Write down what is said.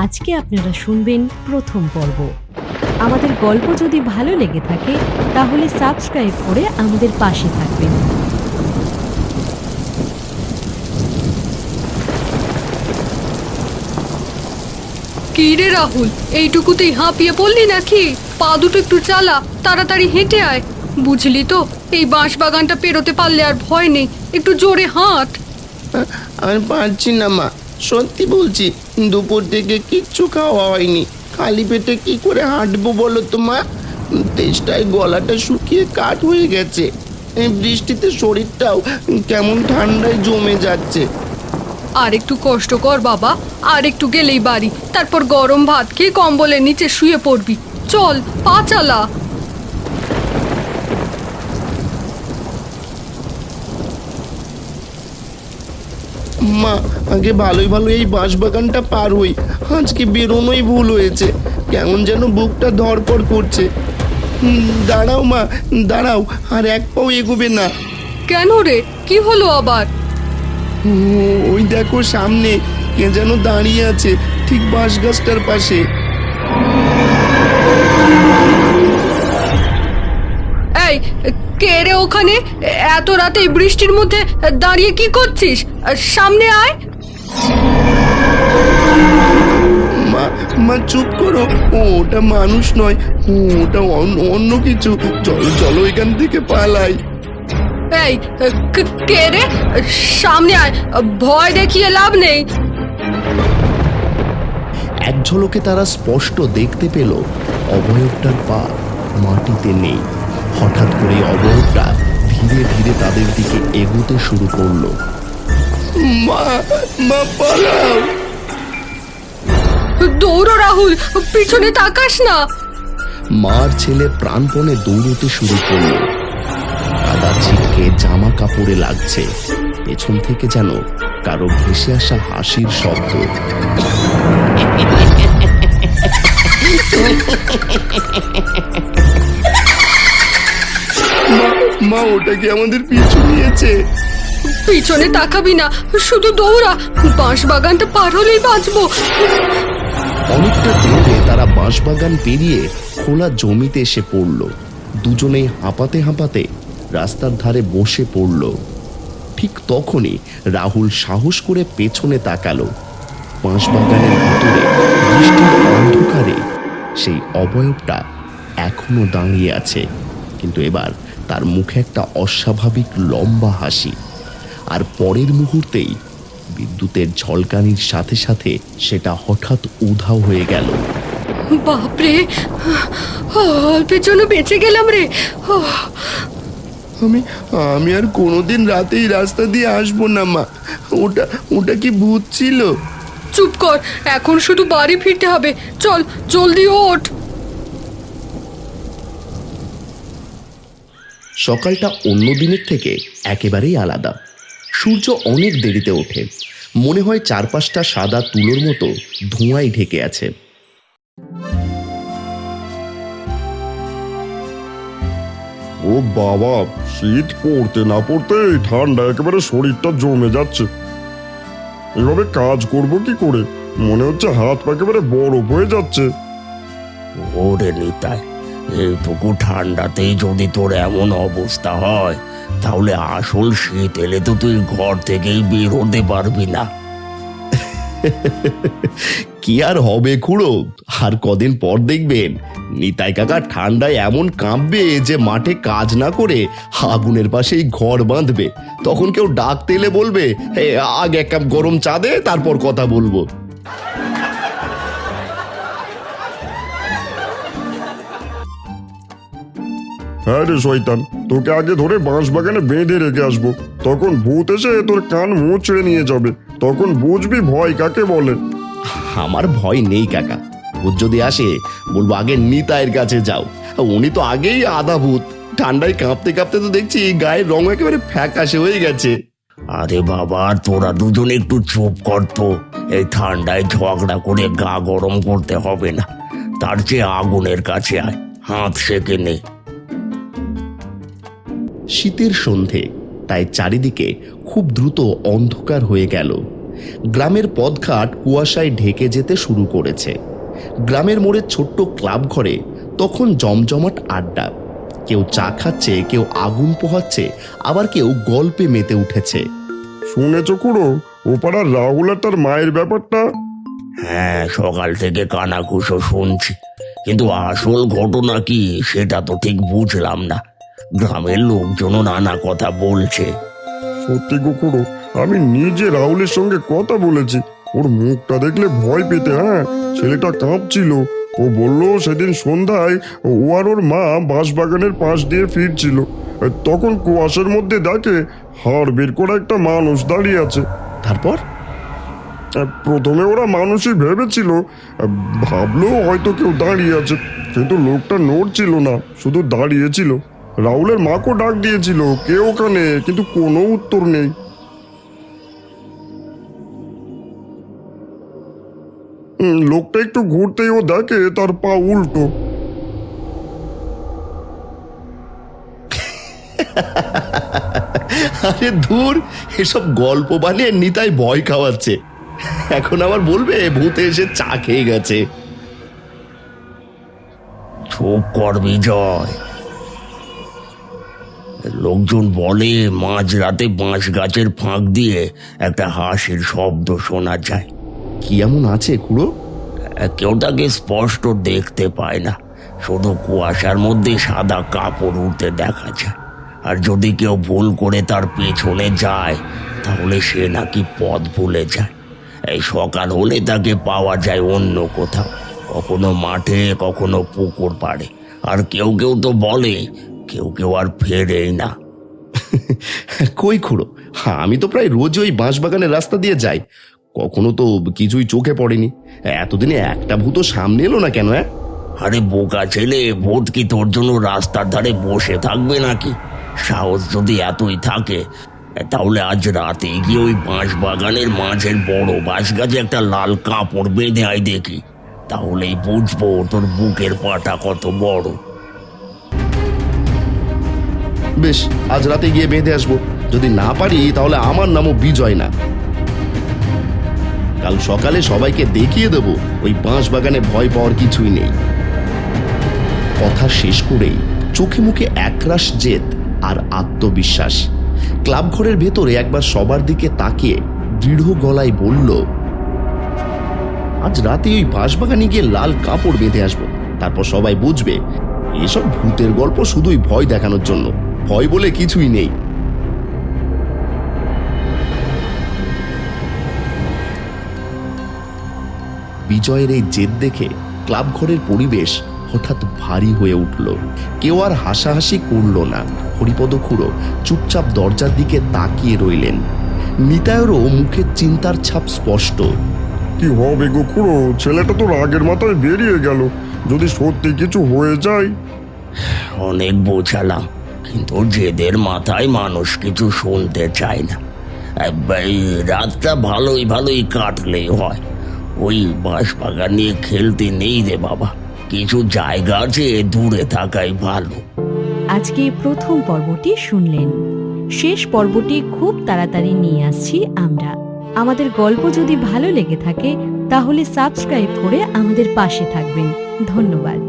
আজকে আপনারা শুনবেন প্রথম পর্ব। আমাদের গল্প যদি ভালো লেগে থাকে তাহলে সাবস্ক্রাইব করে আমাদের পাশে থাকবেন। কি রে রাহুল, এইটুকুতেই হাঁপিয়ে পড়লি নাকি? পা দুটো একটু চালা, তাড়াতাড়ি হেঁটে আয়। বুঝলি তো, এই বাঁশ বাগানটা পেরোতে পারলে আর ভয় নেই, একটু জোরে হাঁট। আমি পারছি না মা, সত্যি বলছি। দুপুর থেকে কিচ্ছু খাওয়া হয়নি, খালি পেটে কি করে হাঁটবো বলো তো মা? তেষ্টায় গলাটা শুকিয়ে কাঠ হয়ে গেছে। এই বৃষ্টিতে শরীরটাও কেমন ঠান্ডায় জমে যাচ্ছে। আর একটু কষ্ট কর বাবা, আর একটু গেলেই বাড়ি। তারপর গরম ভাত খেয়ে কম্বলের নিচে শুয়ে পড়বি। চল, পা চালা। মা, আগে ভালোই ভালো এই বাঁশবাগানটা পার হই। আজকে বেরোনোই ভুল হয়েছে, কেমন যেন বুকটা ধড়ফড় করছে। দাঁড়াও মা, দাঁড়াও, আর এক পাও এগোবে না। কেন রে, কি হলো আবার? ওই দেখো সামনে কে যেন দাঁড়িয়ে আছে, ঠিক বাঁশ গাছটার পাশে। এই, কে রে ওখানে? এত রাতে বৃষ্টির মধ্যে দাঁড়িয়ে কি করছিস? সামনে আয়। মা, মা চুপ করো, ওটা মানুষ নয়, ওটা অন্য কিছু। চলো চলো এখান থেকে পালাই। এই, কে রে? সামনে আয়, ভয় দেখিয়ে লাভ নেই। এক ঝলকে তারা স্পষ্ট দেখতে পেল অবয়বটার পা মাটিতে নেই। হঠাৎ করে অবয়বটা ধীরে ধীরে তাদের দিকে এগোতে শুরু করলো। মা, মা পালাও। দৌড়ো রাহুল, পিছনে তাকাস না। মার ছেলে প্রাণপণে দৌড়তে শুরু করলো। কাদা ছিটকে জামা কাপড়ে লাগছে। পেছন থেকে যেন কারো ভেসে আসা হাসির শব্দ। মা, ওটা কি আমাদের পিছু নিয়েছে? পিছনে তাকাবি না, শুধু দৌড়া। বাঁশ বাগানটা পার হলেই বাঁচবো। অনেকটা দূরে তারা বাঁশবাগান পেরিয়ে খোলা জমিতে এসে পড়ল। দুজনেই হাঁপাতে হাঁপাতে রাস্তার ধারে বসে পড়ল। ঠিক তখনই রাহুল সাহস করে পেছনে তাকালো। বাঁশবাগানের ভিতরে বৃষ্টির অন্ধকারে সেই অবয়বটা এখনো দাঁড়িয়ে আছে, কিন্তু এবার তার মুখে একটা অস্বাভাবিক লম্বা হাসি। আর পরের মুহূর্তেই বিদ্যুতের ঝলকানির সাথে সাথে সেটা হঠাৎ উধাও হয়ে গেল। বাপরে, অল্পের জন্য বেঁচে গেলাম রে। আমি আমি আর কোনোদিন রাতে এই রাস্তা দিয়ে আসবো না মা। ওটা ওটা কি ভূত ছিল? চুপ কর, এখন শুধু বাড়ি ফিরতে হবে। চল, জলদি ওঠ। সকালটা অন্য দিনের থেকে একেবারেই আলাদা। সূর্য অনেক দেরিতে ওঠে। মনে হয় চারপাশটা সাদা তুলোর মতো ধোঁয়ায় ঢেকে আছে। ও বাবা, শীত পড়তে না পড়তে ঠান্ডা একেবারে শরীরটা জমে যাচ্ছে। এভাবে কাজ করব কি করে? মনে হচ্ছে হাত পা একেবারে বরফ হয়ে যাচ্ছে। ওরে নিতাই, এইটুকু ঠান্ডাতেই যদি তোর এমন অবস্থা হয়, তাহলে আসল শীত এলে তো তুই ঘর থেকেই বের হতে পারবি না। কি আর হবে খুড়ো, আর কদিন পর দেখবেন নিতাই কাকা ঠান্ডায় এমন কাঁপবে যে মাঠে কাজ না করে আগুনের পাশেই ঘর বাঁধবে। তখন কেউ ডাকতে এলে বলবে, আগে এক কাপ গরম চা দে, তারপর কথা বলবো। হ্যাঁ রে শয়তান, তোকে আগে ধরে বাঁশ বাগানে বেঁধে রেখে আসবো। তখন ভূত এসে তোর কান মুচড়ে নিয়ে যাবে, তখন বুঝবি ভয় কাকে বলে। আমার ভয় নেই কাকা, ভূত যদি আসে বলবো আগে নিতাইয়ের কাছে যাও। উনি তো আগেই আধা ভূত, ঠান্ডায় কাঁপতে কাঁপতে তো দেখছি গায়ের রং একেবারে ফ্যাকাশে হয়ে গেছে। আরে বাবা, তোরা দুজন একটু চুপ কর তো। এই ঠান্ডায় ঝগড়া করে গা গরম করতে হবে না। তার চেয়ে আগুনের কাছে আয়, হাত সেকে নে। শীতের সন্ধে, তাই চারিদিকে খুব দ্রুত অন্ধকার হয়ে গেল। গ্রামের পথঘাট কুয়াশায় ঢেকে যেতে শুরু করেছে। গ্রামের মোড়ের ছোট্ট ক্লাব ঘরে তখন জমজমাট আড্ডা। কেউ চা খাচ্ছে, কেউ আগুন পোহাচ্ছে, আবার কেউ গল্পে মেতে উঠেছে। শুনেছ খুড়ো, ও পাড়ার রাহুল আর তার মায়ের ব্যাপারটা? হ্যাঁ, সকাল থেকে কানাঘুষো শুনছি, কিন্তু আসল ঘটনা কি সেটা তো ঠিক বুঝলাম না। গ্রামের লোকজনও নানা কথা বলছে। সত্যি গো খুড়ো, আমি নিজে রাহুলের সঙ্গে কথা বলেছি। ওর মুখটা দেখলে ভয় পেতে, হ্যাঁ, ছেলেটা কাঁপছিল। ও বলল সেদিন সন্ধ্যায় ও আর ওর মা বাঁশবাগানের পাশ দিয়ে ফিরছিল, তখন কুয়াশার মধ্যে দেখে হাড় বের করা একটা মানুষ দাঁড়িয়ে আছে। তারপর প্রথমে ওরা মানুষই ভেবেছিল, ভাবলো হয়তো কেউ দাঁড়িয়ে আছে, কিন্তু লোকটা নড়ছিল না, শুধু দাঁড়িয়েছিল। রাহুলের মাকেও ডাক দিয়েছিল কে ওখানে, কিন্তু কোনো উত্তর নেই। লোকটা একটু ঘুরতেই ও দেখে তার পা উল্টো। আরে ধুর, এসব গল্প বানিয়ে নিতাই ভয় খাওয়াচ্ছে। এখন আবার বলবে ভূতে এসে চা খেয়ে গেছে। চুপ কর বিজয়। লোকজন বলে মাঝরাতে বাঁশ গাছের ফাঁক দিয়ে একটা হাসির শব্দ শোনা যায়। কি এমন আছে খুড়ো? কেউ তাকে স্পষ্ট দেখতে পায় না, শুধু কুয়াশার মধ্যে সাদা কাপড় উঠতে দেখা যায়। আর যদি কেউ ভুল করে তার পেছনে যায়, তাহলে সে নাকি পথ ভুলে যায়। এই সকাল হলে তাকে পাওয়া যায় অন্য কোথাও, কখনো মাঠে, কখনো পুকুর পাড়ে। আর কেউ কেউ তো বলে কেউ কেউ আর ফেরেই না। কই খুড়ো, আমি তো প্রায় রোজ ওই বাঁশবাগানের রাস্তা দিয়ে যাই, কখনো তো কিছুই চোখে পড়েনি। এতদিনে একটা ভূত সামনে এলো না কেন? আরে বোকা ছেলে, ভূত কি তোর জন্য রাস্তার ধারে বসে থাকবে নাকি? সাহস যদি এতই থাকে, তাহলে আজ রাতে গিয়ে ওই বাঁশ বাগানের মাঝের বড় বাঁশ গাছে একটা লাল কাপড় বেঁধে আয় দেখি, তাহলেই বুঝবো তোর বুকের পাটা কত বড়। বেশ, আজ রাতে গিয়ে বেঁধে আসবো। যদি না পারি তাহলে আমার নামও বিজয় না। কাল সকালে সবাইকে দেখিয়ে দেব ওই বাঁশবাগানে ভয় পাওয়ার কিছুই নেই। কথা শেষ করেই চোখে মুখে একরাশ জেদ আর আত্মবিশ্বাস। ক্লাব ঘরের ভেতরে একবার সবার দিকে তাকিয়ে দৃঢ় গলায় বলল, আজ রাতে ওই বাঁশবাগানে গিয়ে লাল কাপড় বেঁধে আসবো। তারপর সবাই বুঝবে এসব ভূতের গল্প শুধুই ভয় দেখানোর জন্য, ভয় বলে কিছুই নেই। বিজয়ের এই জেদ দেখে ক্লাব ঘরের পরিবেশ হঠাৎ ভারী হয়ে উঠল। কেউ আর হাসাহাসি করল না। হরিপদ খুড়ো চুপচাপ দরজার দিকে তাকিয়ে রইলেন। নিতাইয়েরও মুখের চিন্তার ছাপ স্পষ্ট। কি হবে গো খুড়ো, ছেলেটা তো রাগের মাথায় বেরিয়ে গেল। যদি সত্যি কিছু হয়ে যায়? অনেক বোঝালাম, কিন্তু জেদের মাথায় মানুষ কিছু শুনতে চায় না। এই রাতটা ভালোই ভালোই কাটলেই হয়। ওই বাঁশবাগান নিয়ে খেলতে নেই রে বাবা, কিছু জায়গা আছে, দূরে থাকাই ভালো। আজকে প্রথম পর্বটি শুনলেন। শেষ পর্বটি খুব তাড়াতাড়ি নিয়ে আসছি আমরা। আমাদের গল্প যদি ভালো লেগে থাকে তাহলে সাবস্ক্রাইব করে আমাদের পাশে থাকবেন। ধন্যবাদ।